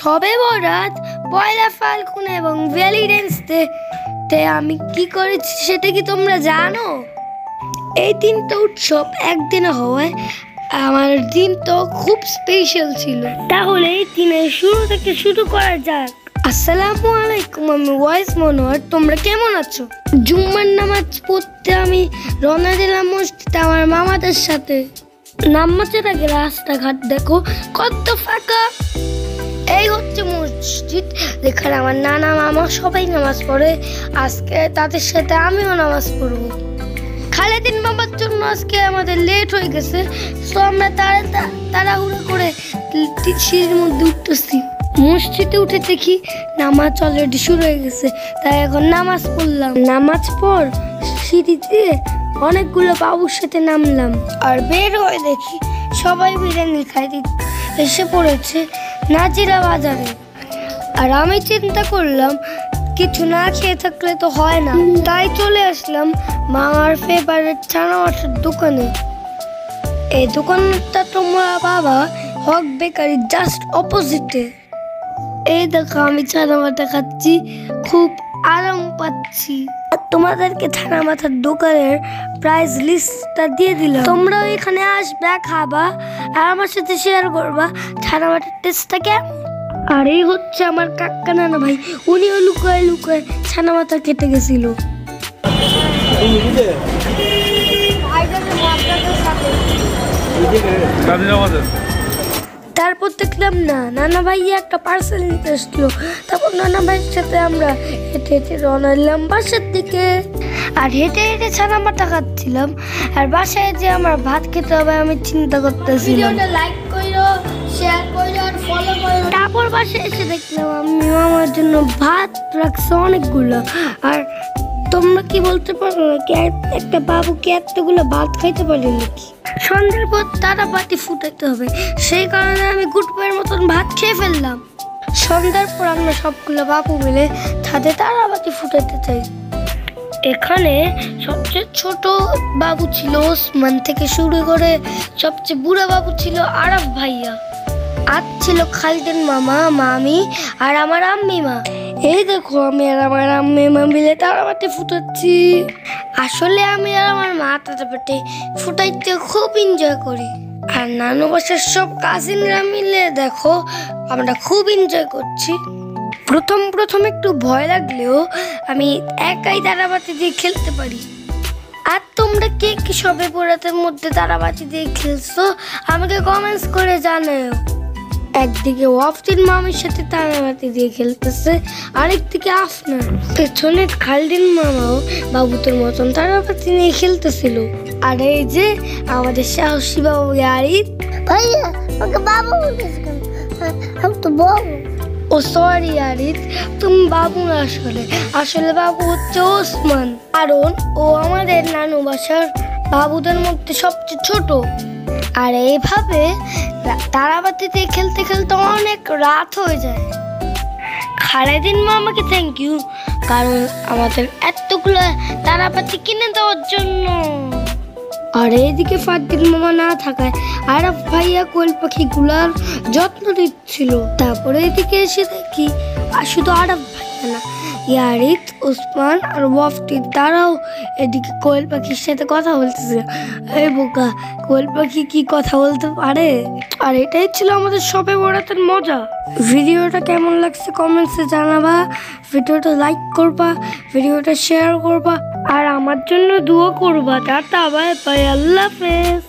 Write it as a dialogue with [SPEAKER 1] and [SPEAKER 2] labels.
[SPEAKER 1] সবে বরাত, পয়লা ফাল্গুন এবং ভ্যালেন্টাইন্স ডে আমি কি করেছি সেটা কি তোমরা জানো? এই তিনটা উৎসব একদিনে হওয়ায় আমার দিন তো খুব স্পেশাল ছিল। তাহলে এই দিনের শুরু থেকে শুরু করা যাক। আসসালামু আলাইকুম, আমি ওয়াইস মনোয়ার। তোমরা কেমন আছো? জুম্মার নামাজ পড়তে আমি রওনা দিলাম মসজিদে আমার মামাদের সাথে। নামাজের আগে রাস্তাঘাট দেখো কত ফাঁকা। এই হচ্ছে মসজিদ, যেখানে আমার নানা মামা সবাই নামাজ পড়ে। আজকে তাদের সাথে আমিও নামাজ পড়বো। খালেদিন বাবার জন্য আজকে আমাদের লেট হয়ে গেছে, তো আমরা তাড়াহুড়ো করে সিঁড়ির মধ্যে উঠতেছি। মসজিদে উঠে দেখি নামাজ অলরেডি শুরু হয়ে গেছে, তাই এখন নামাজ পড়লাম। নামাজ পর সিঁড়িতে অনেকগুলো বাবুর সাথে নামলাম, আর বের হয়ে দেখি সবাই বিরিয়ানি খাইতে এসে পড়েছে নাজিরা বাজারে। আর আমি চিন্তা করলাম কিছু না খেয়ে থাকলে তো হয় না, তাই চলে আসলাম মামার ফেভারিট ছানা মাছের দোকানে। এই দোকানটা তোমরা বাবা হক বেকারি জাস্ট অপোজিটে। এই দেখো আমি ছানা মাথা খাচ্ছি, খুব আরাম পাচ্ছি। তোমাদেরকে ছানা মাথার দোকানের প্রাইস লিস্টটা দিয়ে দিলাম, তোমরাও এখানে আসবে, খাবা আর আমার সাথে শেয়ার করবা ছানা মাথার টেস্টটা কেমন। আর এই হচ্ছে আমার কাকা নানা ভাই, উনিও লুকায় লুকায় ছানা মাথা খেতে গেছিল। তারপর দেখলাম নানা ভাইয়া একটা পার্সেল নিতে আসলো। তারপর নানা ভাইয়ের সাথে আমরা হেঁটে হেঁটে রওনা দিলাম বাসার দিকে। আর হেঁটে হেঁটে ছানা মাথা খাচ্ছিলাম, আর বাসায় যে আমার ভাত খেতে হবে আমি চিন্তা করতেছিলাম। লাইক করো, শেয়ার করো আর ফলো করো। তারপর বাসায় এসে দেখলাম আমি আমার জন্য ভাত রাখছে অনেকগুলো। আর তোমরা কি বলতে পারো নাকি একটা বাবুকে এতগুলো ভাত খাইতে পারে নাকি? সন্ধ্যার পর তারাবাতি ফুটাইতে হবে, সেই কারণে আমি গুটপায়ের মতন ভাত খেয়ে ফেললাম। সন্ধ্যার পর আমরা সবগুলো বাবু মিলে ছাদে তারাবাতি ফুটাইতে চাই। এখানে সবচেয়ে ছোট বাবু ছিল ওসমান থেকে শুরু করে সবচেয়ে বুড়া বাবু ছিল আরাফ ভাইয়া। আর ছিল খালিদের মামা, মামি আর আমার আম্মি মা। এই দেখো আমি আর আমার আম্মি মা মিলে তারাবাতি ফুটাচ্ছি। আসলে আমি আর আমার মা তারাবাতি ফুটাইতে খুব এনজয় করি। আর নানু বাসার সব কাজিনরা মিলে দেখো আমরা খুব এনজয় করছি। প্রথম একটু ভয় লাগলেও আমি একাই তারাবাতি দিয়ে খেলতে পারি। আর তোমরা কে কি সবে বরাতের মধ্যে তারাবাতি দিয়ে খেলছো আমাকে কমেন্টস করে জানাও। একদিকে ওয়াফতিন মামির সাথে তারাবাতি দিয়ে খেলতেছে, আরেকদিকে আফনান। পেছনে খালদিন মামাও বাবুদের মতন তারাবাতি নিয়ে খেলতেছিল। আর এই যে আমাদের সাহসী বাবু আরিফ ভাইয়া, ওকে বাবু বলতেছে কেন? আমি তো বাবু। ও সরি আরিফ, তুমি বাবু না, আসলে বাবু হচ্ছে ওসমান, কারণ ও আমাদের নানু বাসার বাবুদের মধ্যে সবচেয়ে ছোট। আর এইভাবে তারাবাতিতে খেলতে খেলতে অনেক রাত হয়ে যায়। খালেদিন মামাকে থ্যাংক ইউ, কারণ আমাদের এতগুলো তারাবাতি কিনে দেওয়ার জন্য। আর এইদিকে ফারদিন মামা না থাকায় আরাফ ভাইয়া কোয়েল পাখিগুলার যত্ন নিচ্ছিল। তারপরে এদিকে এসে দেখি শুধু আরাফ ভাইয়া না, ইয়ারিত, ওসমান আর ওয়াফতি তারাও এদিকে কোয়েল পাখির সাথে কথা বলতেছে। এই বোকা, কোয়েল পাখি কি কথা বলতে পারে? আর এটাই ছিল আমাদের সবে বরাতের মজা। ভিডিওটা কেমন লাগছে কমেন্টসে জানাবা, ভিডিওটা লাইক করবা, ভিডিওটা শেয়ার করবা আর আমার জন্য দোয়া করবা। টাটা, বাই বাই, আল্লাহ হাফেজ।